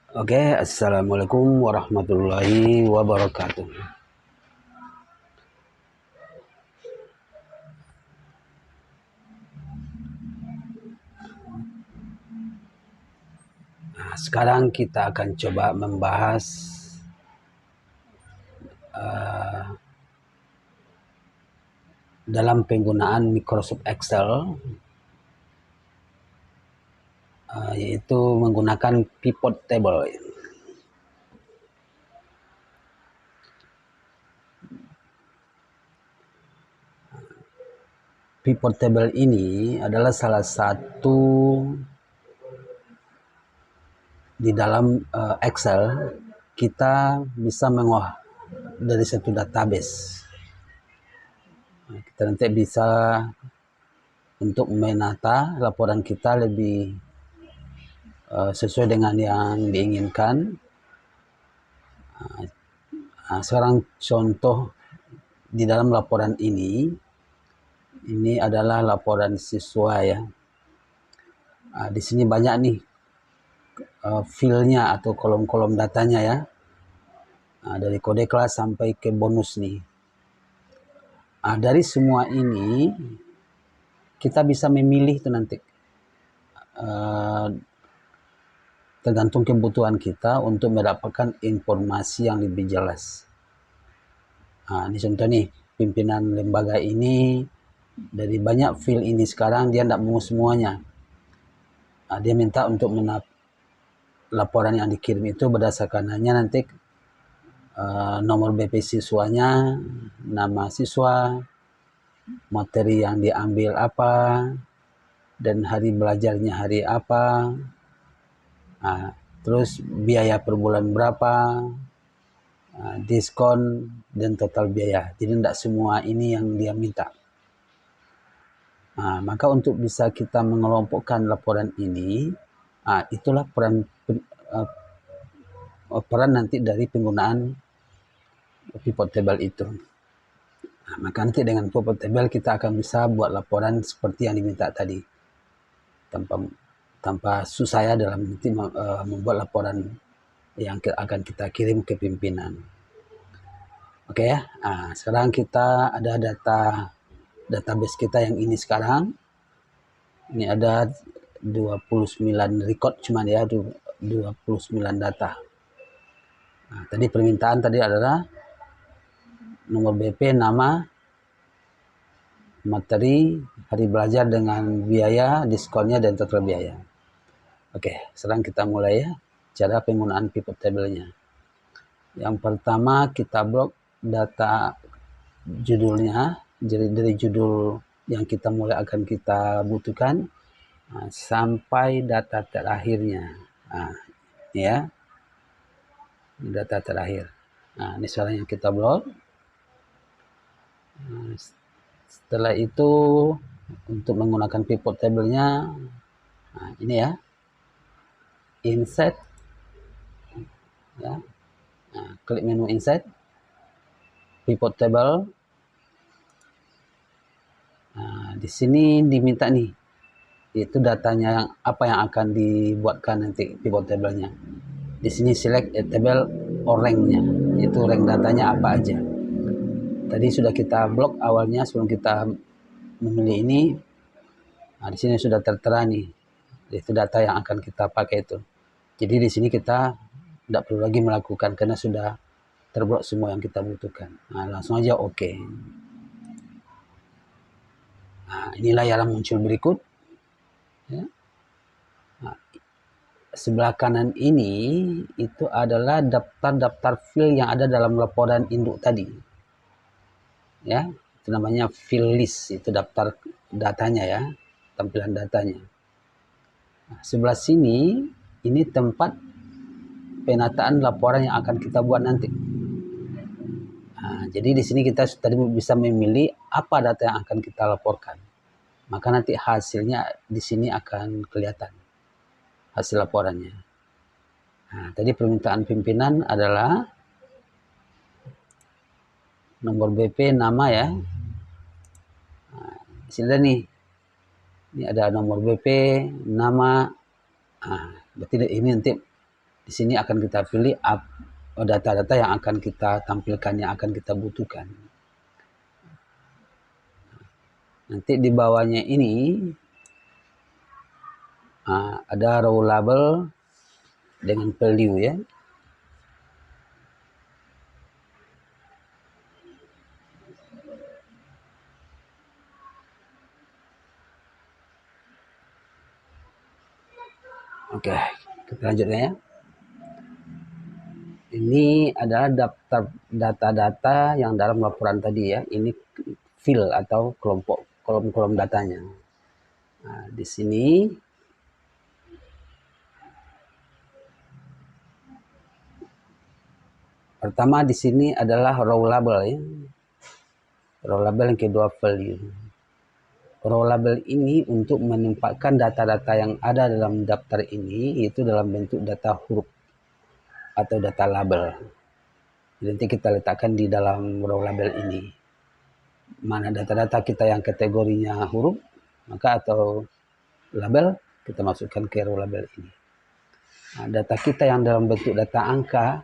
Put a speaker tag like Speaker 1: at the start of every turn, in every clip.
Speaker 1: Oke, Assalamualaikum warahmatullahi wabarakatuh. Nah, sekarang kita akan coba membahas uh, dalam penggunaan Microsoft Excel, yaitu menggunakan pivot table. Pivot table ini adalah salah satu di dalam Excel kita bisa mengolah dari satu database. Kita nanti bisa untuk menata laporan kita lebih sesuai dengan yang diinginkan. Sekarang contoh di dalam laporan ini adalah laporan siswa ya. Di sini banyak nih filenya atau kolom-kolom datanya ya. Dari kode kelas sampai ke bonus nih. Dari semua ini kita bisa memilih itu nanti. Tergantung kebutuhan kita untuk mendapatkan informasi yang lebih jelas. Ini contoh nih, pimpinan lembaga ini dari banyak file ini sekarang dia tidak mau semuanya. Dia minta untuk laporan yang dikirim itu berdasarkan hanya nanti nomor BP siswanya, nama siswa, materi yang diambil apa, dan hari belajarnya hari apa, terus biaya per bulan berapa, diskon, dan total biaya. Jadi tidak semua ini yang dia minta. Maka untuk bisa kita mengelompokkan laporan ini, itulah peran nanti dari penggunaan pivot table itu. Maka nanti dengan pivot table kita akan bisa buat laporan seperti yang diminta tadi, tanpa susah ya dalam nanti membuat laporan yang akan kita kirim ke pimpinan. Oke ya. Sekarang kita ada database kita yang ini sekarang. Ini ada 29 record cuman ya, 29 data. Tadi permintaan tadi adalah nomor BP, nama, materi, hari belajar dengan biaya, diskonnya, dan total biaya. Oke, sekarang kita mulai ya, cara penggunaan pivot table-nya. Yang pertama kita blok data judulnya, jadi dari judul yang kita mulai akan kita butuhkan sampai data terakhirnya. Ya, data terakhir. Ini sekarang yang kita blok. Setelah itu untuk menggunakan pivot table-nya, ini ya, insert, ya, klik menu insert, pivot table. Di sini diminta nih, itu datanya yang apa yang akan dibuatkan nanti pivot table-nya. Di sini select a table or rank-nya, itu rank datanya apa aja. Tadi sudah kita blok awalnya sebelum kita memilih ini. Di sini sudah tertera nih, itu data yang akan kita pakai itu. Jadi di sini kita tidak perlu lagi melakukan karena sudah terblok semua yang kita butuhkan. Langsung aja oke. Inilah yang muncul berikut. Ya. Sebelah kanan ini itu adalah daftar-daftar file yang ada dalam laporan induk tadi. Ya, itu namanya file list, itu daftar datanya ya, tampilan datanya. Sebelah sini ini tempat penataan laporan yang akan kita buat nanti. Jadi di sini kita tadi bisa memilih apa data yang akan kita laporkan. Maka nanti hasilnya di sini akan kelihatan hasil laporannya. Tadi permintaan pimpinan adalah nomor BP, nama ya. Di sini ada nih. Ini ada nomor BP, nama. Berarti ini nanti Di sini akan kita pilih data-data yang akan kita tampilkan, yang akan kita butuhkan. Nanti di bawahnya ini ada row label dengan value ya. Oke, kita lanjutkan ya. Ini adalah daftar data-data yang dalam laporan tadi ya. Ini field atau kolom-kolom datanya. Nah, di sini pertama di sini adalah row label ya. Row label yang kedua value. Row label ini untuk menempatkan data-data yang ada dalam daftar ini itu dalam bentuk data huruf atau data label. Nanti kita letakkan di dalam row label ini. Mana data-data kita yang kategorinya huruf, maka atau label, kita masukkan ke row label ini. Nah, data kita yang dalam bentuk data angka,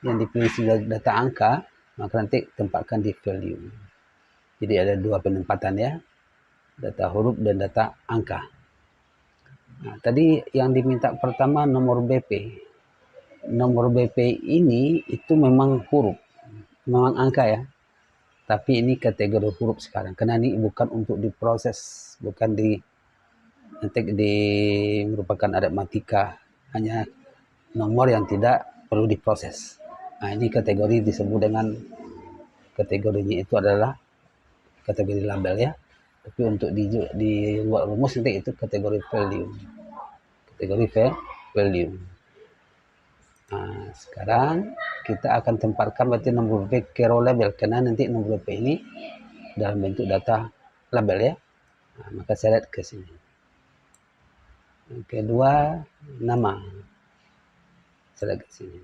Speaker 1: yang dipilih sebagai data angka, maka nanti tempatkan di value. Jadi ada dua penempatan ya, data huruf dan data angka. Nah, tadi yang diminta pertama nomor BP. Nomor BP ini itu memang huruf, memang angka ya. Tapi ini kategori huruf sekarang, karena ini bukan untuk diproses, bukan merupakan aritmatika, hanya nomor yang tidak perlu diproses. Nah, ini kategori disebut dengan kategorinya itu adalah kategori label ya. Tapi untuk di luar rumus nanti itu kategori value. Kategori value. Nah, sekarang kita akan tempatkan berarti nomor BP ke row label, karena nanti nomor BP ini dalam bentuk data label ya. Nah, maka saya lihat ke sini. Yang kedua, nama. Saya lihat ke sini.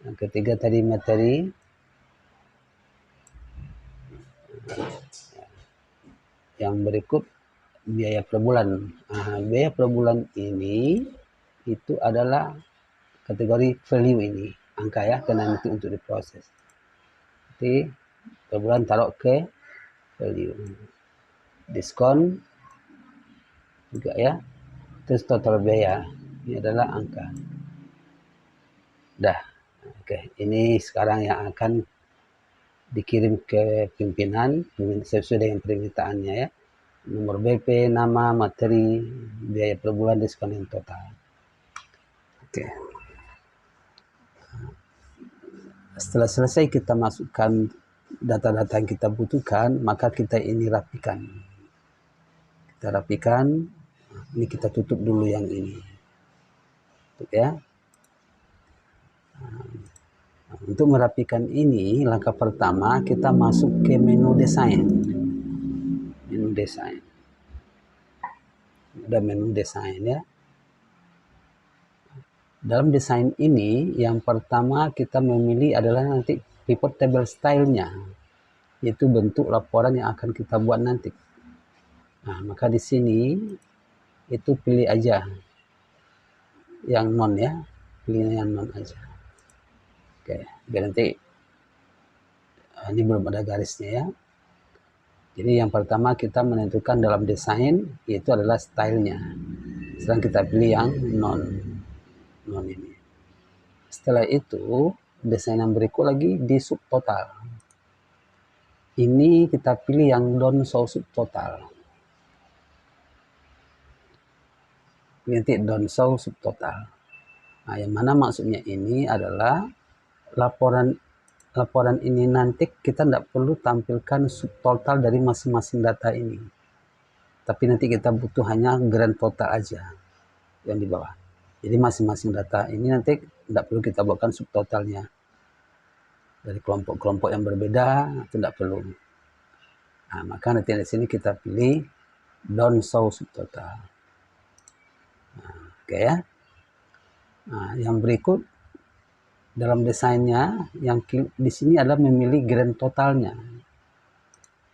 Speaker 1: Yang ketiga tadi materi. Yang berikut biaya per bulan. Nah, biaya per bulan ini itu adalah kategori value ini, angka ya, karena nanti untuk diproses. Jadi per bulan taruh ke value. Diskon juga ya. Terus total biaya. Ini adalah angka. Dah. Oke, ini sekarang yang akan dikirim ke pimpinan sesuai dengan permintaannya ya. Nomor BP, nama, materi, biaya per bulan, diskon yang total. Oke. Setelah selesai kita masukkan data-data yang kita butuhkan, maka kita ini rapikan. Kita rapikan. Ini kita tutup dulu yang ini. Tutup ya. Untuk merapikan ini, langkah pertama kita masuk ke menu desain. Menu desain. Ada menu desain ya. Dalam desain ini, yang pertama kita memilih adalah nanti pivot table style-nya, yaitu bentuk laporan yang akan kita buat nanti. Nah, maka di sini itu pilih aja yang non ya, pilih yang non aja. Oke, biar nanti ini belum ada garisnya ya. Jadi yang pertama kita menentukan dalam desain yaitu adalah stylenya. Sekarang kita pilih yang non ini. Setelah itu desain yang berikut lagi di subtotal. Ini kita pilih yang don't show subtotal. Nanti don't show subtotal. Nah, yang mana maksudnya ini adalah laporan ini nanti kita tidak perlu tampilkan subtotal dari masing-masing data ini. Tapi nanti kita butuh hanya grand total aja yang di bawah. Jadi masing-masing data ini nanti tidak perlu kita buatkan subtotalnya. Dari kelompok-kelompok yang berbeda, itu tidak perlu. Nah, maka nanti di sini kita pilih don't show subtotal. Nah, oke ya. Nah, yang berikut dalam desainnya yang di sini adalah memilih grand totalnya.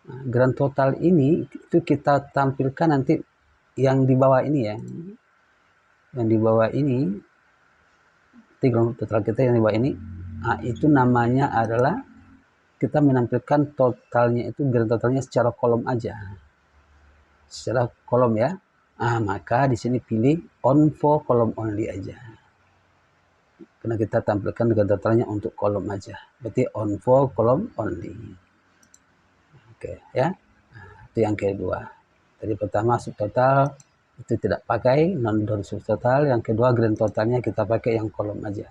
Speaker 1: Nah, grand total ini itu kita tampilkan nanti yang di bawah ini ya. Yang di bawah ini berarti grand total kita yang di bawah ini, itu namanya adalah kita menampilkan totalnya itu grand totalnya secara kolom aja, secara kolom ya. Maka di sini pilih on for column only aja, karena kita tampilkan grand totalnya untuk kolom aja, berarti on for column only. Oke ya, itu yang kedua. Tadi pertama subtotal itu tidak pakai, non subtotal. Yang kedua grand totalnya kita pakai yang kolom aja.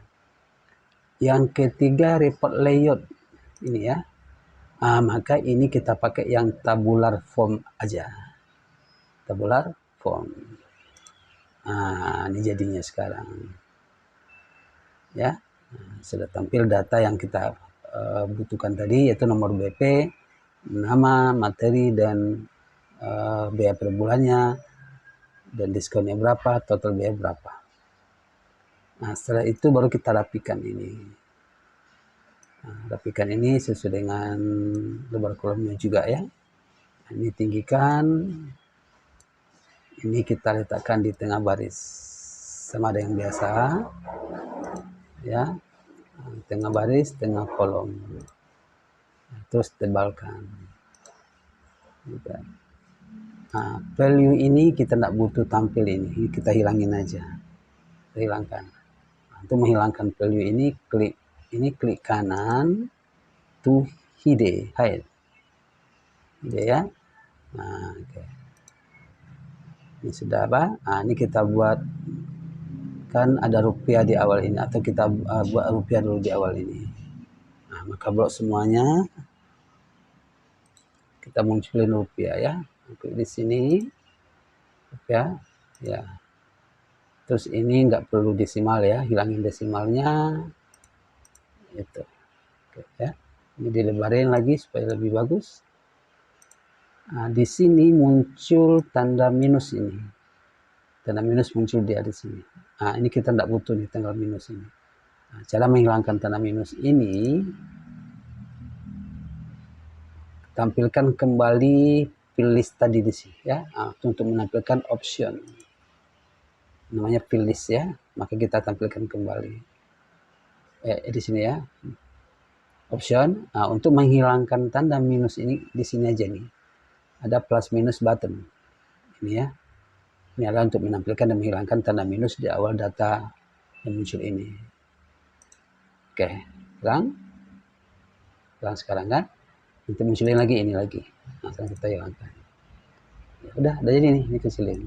Speaker 1: Yang ketiga report layout ini ya. Maka ini kita pakai yang tabular form aja. Tabular form. Ini jadinya sekarang. Ya. Sudah tampil data yang kita butuhkan tadi, yaitu nomor BP, nama, materi, dan biaya per bulannya, dan diskonnya berapa, total biaya berapa. Setelah itu baru kita rapikan ini. Rapikan ini sesuai dengan lebar kolomnya juga ya. Ini tinggikan, ini kita letakkan di tengah baris sama dengan biasa ya, tengah baris, tengah kolom, terus tebalkan. Value ini kita tidak butuh tampil, ini kita hilangin aja, kita hilangkan. Untuk menghilangkan value ini, klik kanan to hide ya. Okay. Ini sudah apa? Ini kita buat, kan ada rupiah di awal ini, atau kita buat rupiah dulu di awal ini. Maka blok semuanya kita munculin rupiah ya. Klik di sini rupiah ya. Terus ini nggak perlu desimal ya, hilangin desimalnya itu. Oke, ya. Ini dilebarin lagi supaya lebih bagus. Di sini muncul tanda minus ini. Tanda minus muncul di sini. Ini kita tidak butuh nih tanda minus ini. Cara menghilangkan tanda minus ini, tampilkan kembali fill list tadi di sini ya. Untuk menampilkan option, namanya fill list ya. Maka kita tampilkan kembali di sini ya. Option. Untuk menghilangkan tanda minus ini di sini aja nih. Ada plus minus button ini ya. Ini adalah untuk menampilkan dan menghilangkan tanda minus di awal data yang muncul ini. Oke, hilang sekarang kan. Nanti munculin lagi ini lagi. Sekarang kita hilangkan. Ya udah jadi nih, ini kecilin.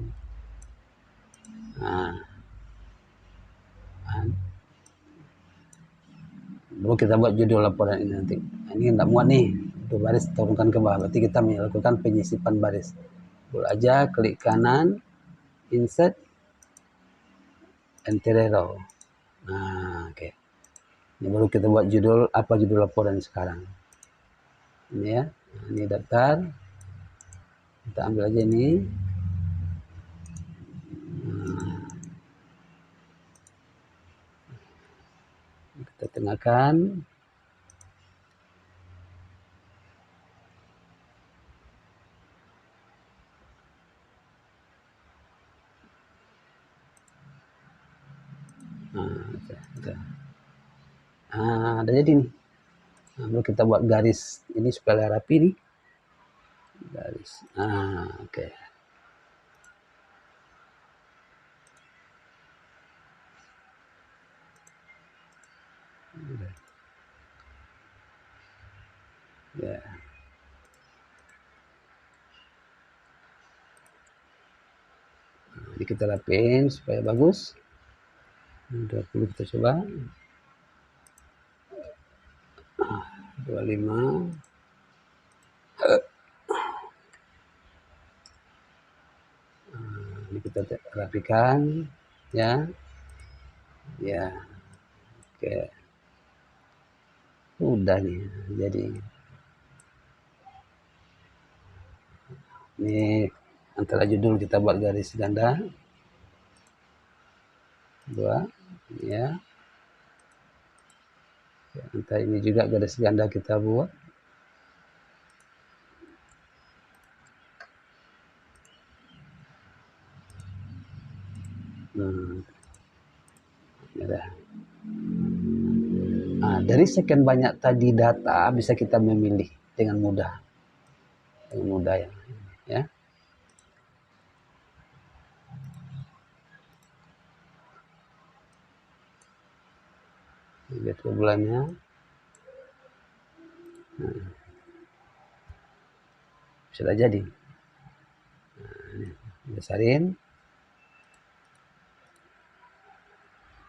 Speaker 1: Baru kita buat judul laporan ini nanti. Ini tidak muat nih, untuk baris turunkan ke bawah. Berarti kita melakukan penyisipan baris. Boleh aja klik kanan, insert, enter row. Oke. Ini baru kita buat judul, apa judul laporan sekarang. Ini ya, ini daftar. Kita ambil aja ini. Kita tengahkan. Udah jadi nih. Lalu kita buat garis ini supaya rapi nih. Garis. Oke. Ya. Jadi kita rapiin supaya bagus. 20 kita coba. 25. Ini kita rapikan ya. Ya. Oke. Udah nih jadi. Ini antara judul kita buat garis ganda. 2 ya. Antara ini juga garis ganda kita buat. Merah. Nah, dari sekian banyak tadi data bisa kita memilih dengan mudah. Dengan mudah ya. Lihat ke bulannya. Nah, sudah jadi. Nah, besarin.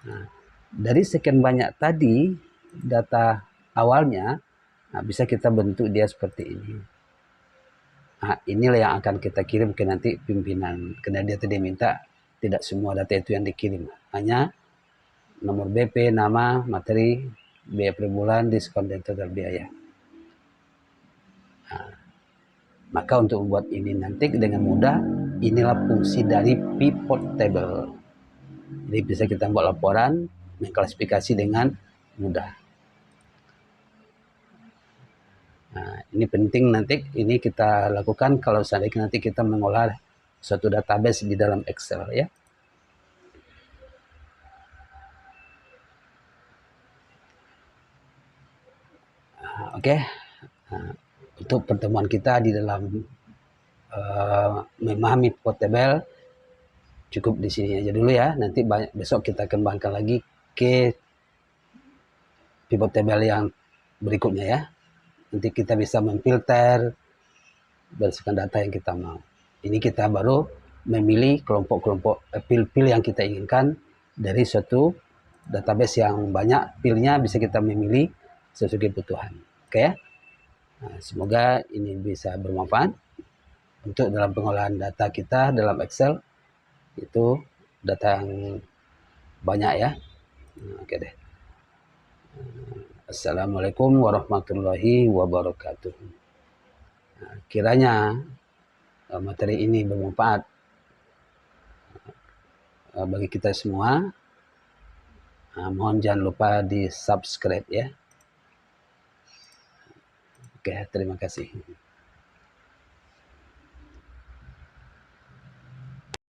Speaker 1: Nah, dari sekian banyak tadi data awalnya, nah, bisa kita bentuk dia seperti ini. Nah, inilah yang akan kita kirim ke nanti pimpinan. Karena dia tadi minta tidak semua data itu yang dikirim, hanya nomor BP, nama, materi, biaya per bulan, diskon dan total biaya. Nah, maka untuk membuat ini nanti dengan mudah, inilah fungsi dari pivot table. Jadi bisa kita buat laporan, mengklasifikasi dengan mudah. Nah, ini penting nanti ini kita lakukan kalau seandainya nanti kita mengolah suatu database di dalam Excel ya. Oke. Nah, untuk pertemuan kita di dalam memahami pivot table cukup di sini aja dulu ya. Nanti besok kita kembangkan lagi ke pivot table yang berikutnya ya. Nanti kita bisa memfilter berdasarkan data yang kita mau. Ini kita baru memilih kelompok-kelompok pil-pil yang kita inginkan dari suatu database yang banyak pilnya, bisa kita memilih sesuai kebutuhan. Oke ya. Nah, semoga ini bisa bermanfaat untuk dalam pengolahan data kita dalam Excel. Itu data yang banyak ya. Oke deh. Assalamualaikum warahmatullahi wabarakatuh. Nah, kiranya materi ini bermanfaat bagi kita semua. Mohon jangan lupa di subscribe ya. Oke, terima kasih.